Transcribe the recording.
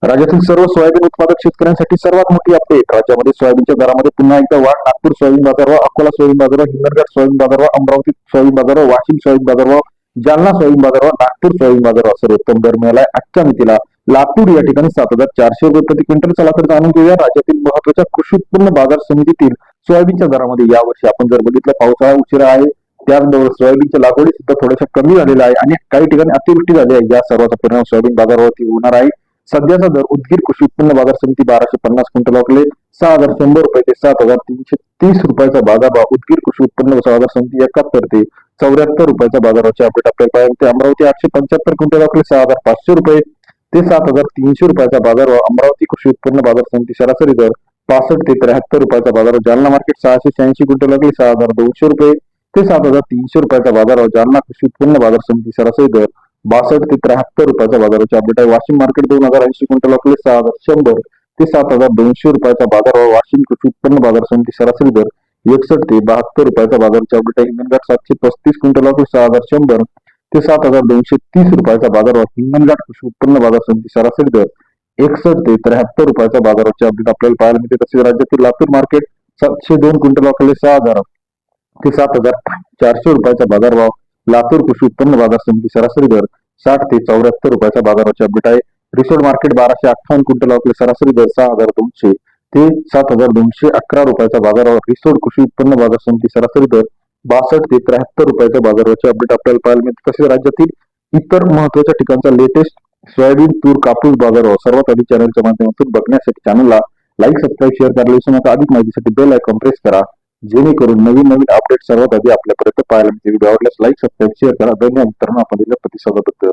राज्यातील सर्व सोयाबीन उत्पादक शेतकऱ्यांसाठी सर्वात मोठी अपडेट. राज्यामध्ये सोयाबीनच्या दरामध्ये पुन्हा एकदा वाढ. नागपूर सोयाबीन बाजारभाव, अकोला सोयाबीन बाजारभाव, हिंगणघाट सोयाबीन बाजारभाव, अमरावती सोयाबीन बाजारभाव, वाशिम सोयाबीन बाजारभाव, जालना सोयाबीन बाजारभाव, नागपूर सोयाबीन बाजारभाव सर्वोत्तम दर मिळालाय आजच्या मितीला. लातूर या ठिकाणी 7,400 रुपये प्रति क्विंटल. चला तर जाणून घेऊया राज्यातील महत्वाच्या कृषी उत्पन्न बाजार समितीतील सोयाबीनच्या दरामध्ये. यावर्षी आपण जर बघितलं, पावसाळा उशिरा आहे, त्याचबरोबर सोयाबीनच्या लागवडी सुद्धा थोड्याशा कमी झालेल्या आहे आणि काही ठिकाणी अतिवृष्टी झाली आहे. या सर्वांचा परिणाम सोयाबीन बाजारावरती होणार आहे. सध्याचा दर उदगीर कृषी उत्पन्न बाजार समिती 1250 क्विंटल वाकले 6,100 रुपये ते 7,330 रुपयाचा बाजारभाव. उदगीर कृषी उत्पन्न बाजार समिती 71 ते 74 रुपयाचा बाजाराचे अपडेट आपल्याला पाहायला मिळते. अमरावती 875 क्विंटल वाकले 6,500 रुपये ते 7,300 रुपयाचा बाजारभाव. अमरावती कृषी उत्पन्न बाजार समिती सरासरी दर 65 ते 73 रुपयाचा बाजारभाव. जालना मार्केट 686 क्विंटल वाकले 6,200 रुपये ते 7,300 रुपयाचा बाजारभाव. जालना कृषी उत्पन्न बाजार समिती सरासरी दर 62 ते 73 रुपयाचा बाजाराचे अपडेट आहे. वाशिम मार्केट 2,080 क्विंटल वाकले 6,100 ते 7,200 रुपयाचा बाजारभाव. वाशिम कृषी उत्पन्न बाजार समिती सरासरी दर 61 ते 72 रुपयाचा बाजाराचे अपडेट आहे. हिंगणघाट 735 क्विंटल वाकले 6,100 ते 7,230 रुपयाचा बाजारभाव. हिंगणघाट कृषी उत्पन्न बाजार समिती सरासरी दर 61 ते 73 रुपयाचा बाजाराचे अपडेट आपल्याला पाहायला मिळते. तसेच राज्यातील लातूर मार्केट 702 क्विंटल वाकले 6,000 ते 7,400 रुपयाचा बाजारभाव. लातूर कृषी उत्पन्न बाजार समिती सरासरी दर 60 ते 74 रुपयाचा बाजाराचे अपडेट आहे. रिसोड मार्केट 1258 क्विंटल वाकले सरासरी दर 6,200 ते 7,211 रुपयाचा बाजारावर. रिसोड कृषी उत्पन्न बाजार समिती सरासरी दर 62 ते 73 रुपयाच्या बाजाराचे अपडेट आपल्याला पाहायला मिळते. तसेच राज्यातील इतर महत्वाच्या ठिकाणचा लेटेस्ट सोयाबीन, तूर, कापूस बाजारावर सर्वात आधी चॅनलच्या माध्यमातून बघण्यासाठी चॅनलला लाईक, सबस्क्राईब, शेअर करायला विसरू नका. अधिक माहितीसाठी बेल आयकॉन प्रेस करा, जेणेकरून नवीन नवीन अपडेट सर्वात आधी आपल्यापर्यंत पाहायला मिळतील. व्हिडिओ आवडल्यास लाईक, सबस्क्राईब, शेअर करा. धन्यवाद मित्रांनो, आपण दिलेल्या प्रतिसादाबद्दल.